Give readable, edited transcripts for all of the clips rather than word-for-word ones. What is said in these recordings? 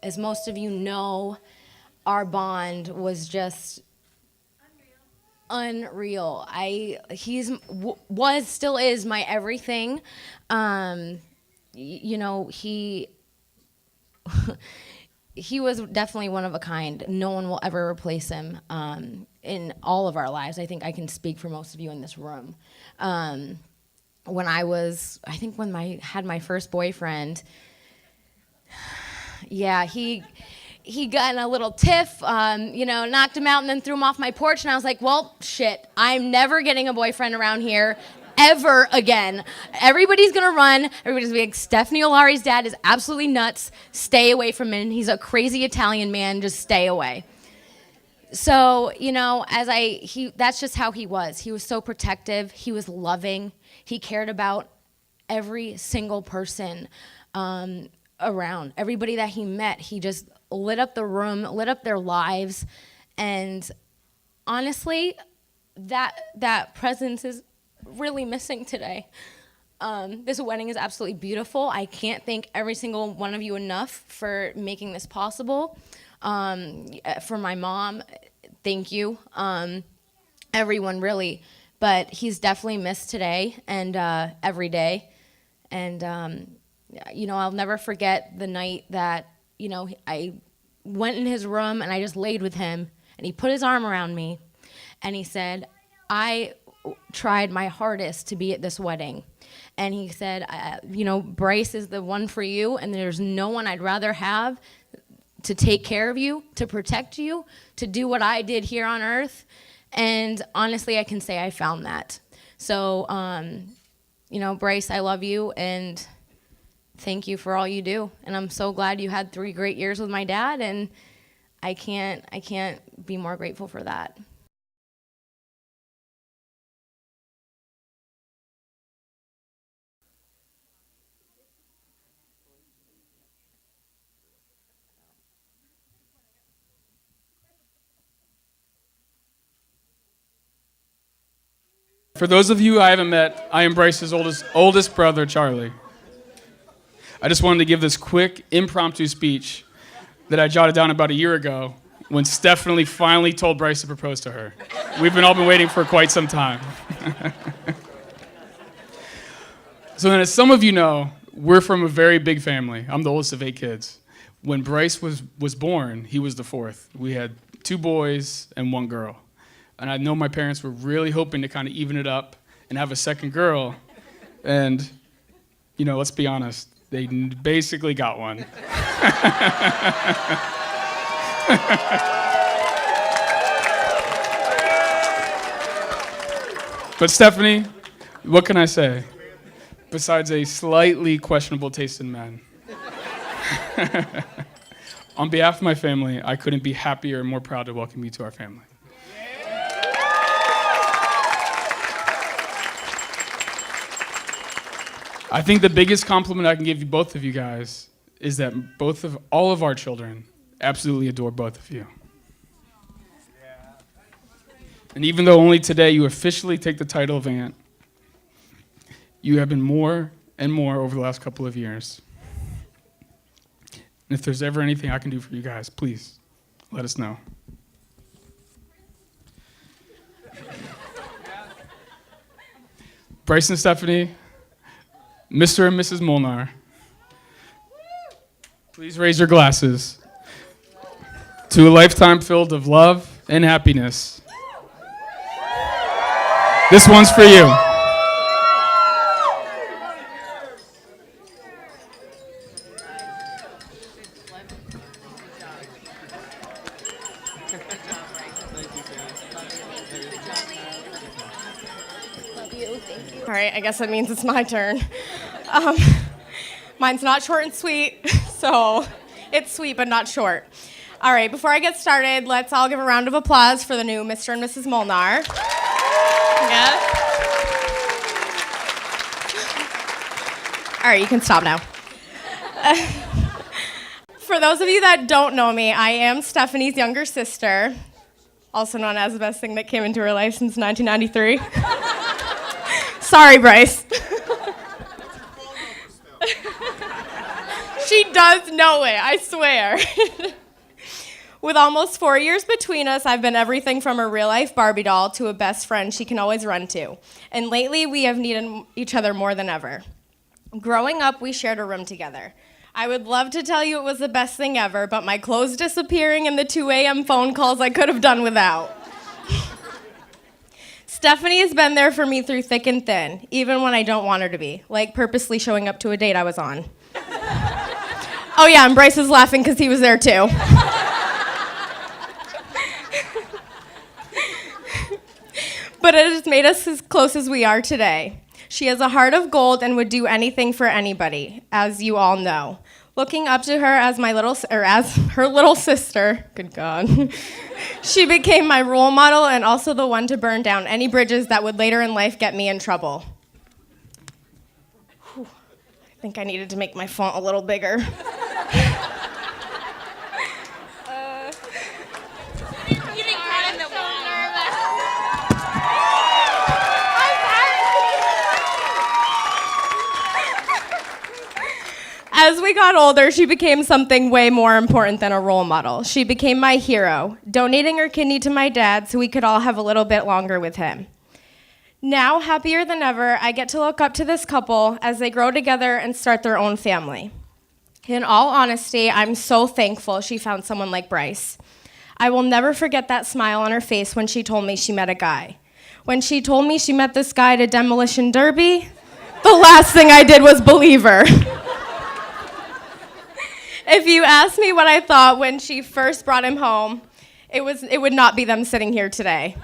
as most of you know, our bond was just unreal. Still is my everything. He he was definitely one of a kind. No one will ever replace him in all of our lives. I think I can speak for most of you in this room. When I had my first boyfriend, yeah, he got in a little tiff, knocked him out and then threw him off my porch. And I was like, well, shit, I'm never getting a boyfriend around here ever again. Everybody's going to run. Everybody's going to be like, Stephanie Olari's dad is absolutely nuts. Stay away from him. He's a crazy Italian man. Just stay away. So, that's just how he was. He was so protective. He was loving. He cared about every single person around. Everybody that he met, he just lit up the room, lit up their lives. And honestly, that presence is really missing today. This wedding is absolutely beautiful. I can't thank every single one of you enough for making this possible. For my mom, thank you. Everyone, really. But he's definitely missed today and every day. And, I'll never forget the night that, I went in his room and I just laid with him. And he put his arm around me. And he said, I tried my hardest to be at this wedding. And he said, Bryce is the one for you, and there's no one I'd rather have to take care of you, to protect you, to do what I did here on earth. And honestly, I can say I found that. So, Bryce, I love you, and thank you for all you do. And I'm so glad you had 3 great years with my dad, and I can't be more grateful for that. For those of you I haven't met, I am Bryce's oldest brother, Charlie. I just wanted to give this quick impromptu speech that I jotted down about a year ago when Stephanie finally told Bryce to propose to her. We've all been waiting for quite some time. So then, as some of you know, we're from a very big family. I'm the oldest of 8 kids. When Bryce was born, he was the 4th. We had 2 boys and 1 girl. And I know my parents were really hoping to kind of even it up and have a second girl. And, let's be honest, they basically got one. But Stephanie, what can I say? Besides a slightly questionable taste in men. On behalf of my family, I couldn't be happier and more proud to welcome you to our family. I think the biggest compliment I can give you, both of you guys, is that all of our children absolutely adore both of you. And even though only today you officially take the title of aunt, you have been more and more over the last couple of years. And if there's ever anything I can do for you guys, please let us know. Bryce and Stephanie, Mr. and Mrs. Molnar, please raise your glasses to a lifetime filled of love and happiness. This one's for you. All right, I guess that means it's my turn. Mine's not short and sweet, so it's sweet but not short. All right, before I get started, let's all give a round of applause for the new Mr. and Mrs. Molnar. Yes. All right, you can stop now. For those of you that don't know me, I am Stephanie's younger sister, also known as the best thing that came into her life since 1993. Sorry, Bryce. She does know it, I swear. With almost 4 years between us, I've been everything from a real-life Barbie doll to a best friend she can always run to. And lately, we have needed each other more than ever. Growing up, we shared a room together. I would love to tell you it was the best thing ever, but my clothes disappearing and the 2 a.m. phone calls I could have done without. Stephanie has been there for me through thick and thin, even when I don't want her to be, like purposely showing up to a date I was on. Oh yeah, and Bryce is laughing because he was there too. But it has made us as close as we are today. She has a heart of gold and would do anything for anybody, as you all know. Looking up to her as as her little sister, good God, she became my role model and also the one to burn down any bridges that would later in life get me in trouble. Whew. I think I needed to make my font a little bigger. As we got older, she became something way more important than a role model. She became my hero, donating her kidney to my dad so we could all have a little bit longer with him. Now, happier than ever, I get to look up to this couple as they grow together and start their own family. In all honesty, I'm so thankful she found someone like Bryce. I will never forget that smile on her face when she told me she met a guy. When she told me she met this guy at a demolition derby, the last thing I did was believe her. If you asked me what I thought when she first brought him home, it would not be them sitting here today.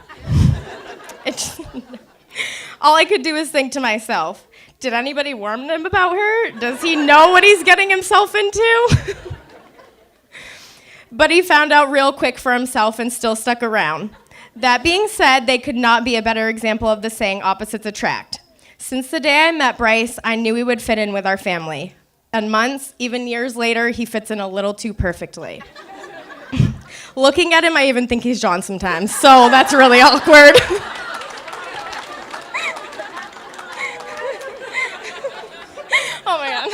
All I could do is think to myself, did anybody warn him about her? Does he know what he's getting himself into? But he found out real quick for himself and still stuck around. That being said, they could not be a better example of the saying opposites attract. Since the day I met Bryce, I knew he would fit in with our family. And months, even years later, he fits in a little too perfectly. Looking at him, I even think he's John sometimes, so that's really awkward. Oh my God.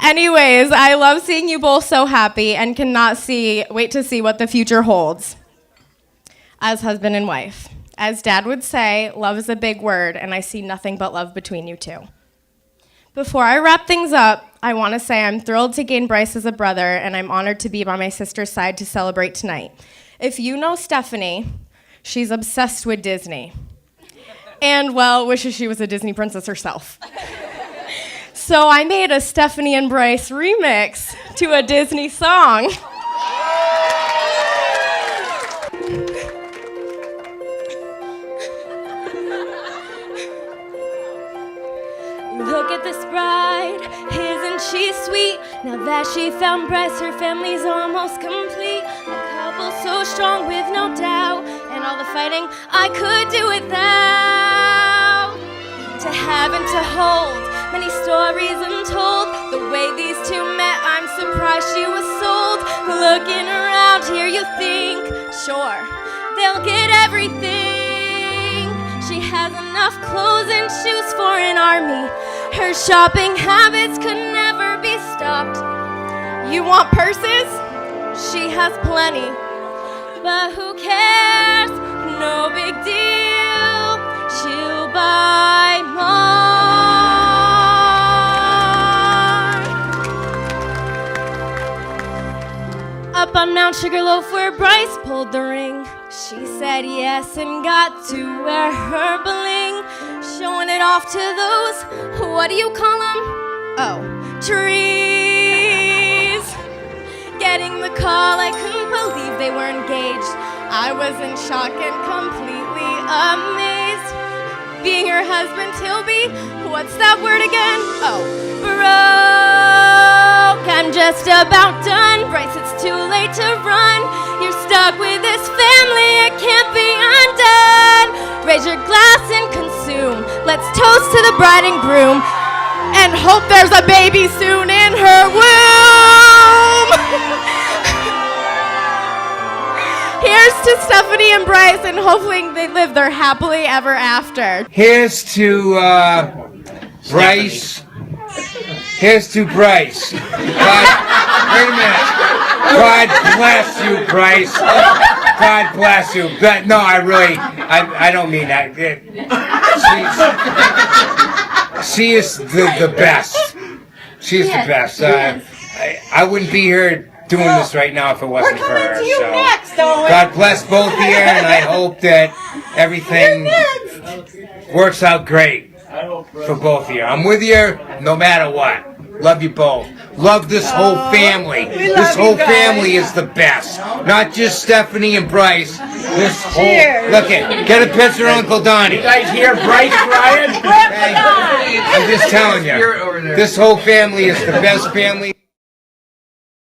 Anyways, I love seeing you both so happy and cannot wait to see what the future holds as husband and wife. As Dad would say, love is a big word, and I see nothing but love between you two. Before I wrap things up, I want to say I'm thrilled to gain Bryce as a brother, and I'm honored to be by my sister's side to celebrate tonight. If you know Stephanie, she's obsessed with Disney. And, well, wishes she was a Disney princess herself. So I made a Stephanie and Bryce remix to a Disney song. Look at this bride, isn't she sweet? Now that she found Bryce, her family's almost complete. A couple so strong with no doubt, and all the fighting I could do without. To have and to hold, many stories untold. The way these two met, I'm surprised she was sold. Looking around here, you think, sure, they'll get everything. She has enough clothes and shoes for an army. Her shopping habits could never be stopped. You want purses? She has plenty. But who cares? No big deal. She'll buy more. Up on Mount Sugarloaf where Bryce pulled the ring, she said yes and got to wear her bling. Showing it off to those, what do you call them? Oh, trees. Getting the call, I couldn't believe they were engaged. I was in shock and completely amazed. Being her husband, he'll be, what's that word again? Oh, broke. I'm just about done. Bryce, it's too late to run. You're stuck with this family, it can't be undone. Raise your glass and consume. Let's toast to the bride and groom and hope there's a baby soon in her womb. Here's to Stephanie and Bryce, and hopefully they live their happily ever after. Here's to Bryce, Here's to Bryce. Wait a minute. God bless you, Bryce. God bless you. But no, I don't mean that. She is the best. She is the best. I wouldn't be here doing this right now if it wasn't for her. So God bless both of you, and I hope that everything works out great for both of you. I'm with you no matter what. Love you both. Love this whole family. This whole family is the best. Not just Stephanie and Bryce. This whole... Look it. Get a picture of Uncle Donnie. You guys hear Bryce, Ryan? I'm just telling you. This whole family is the best family.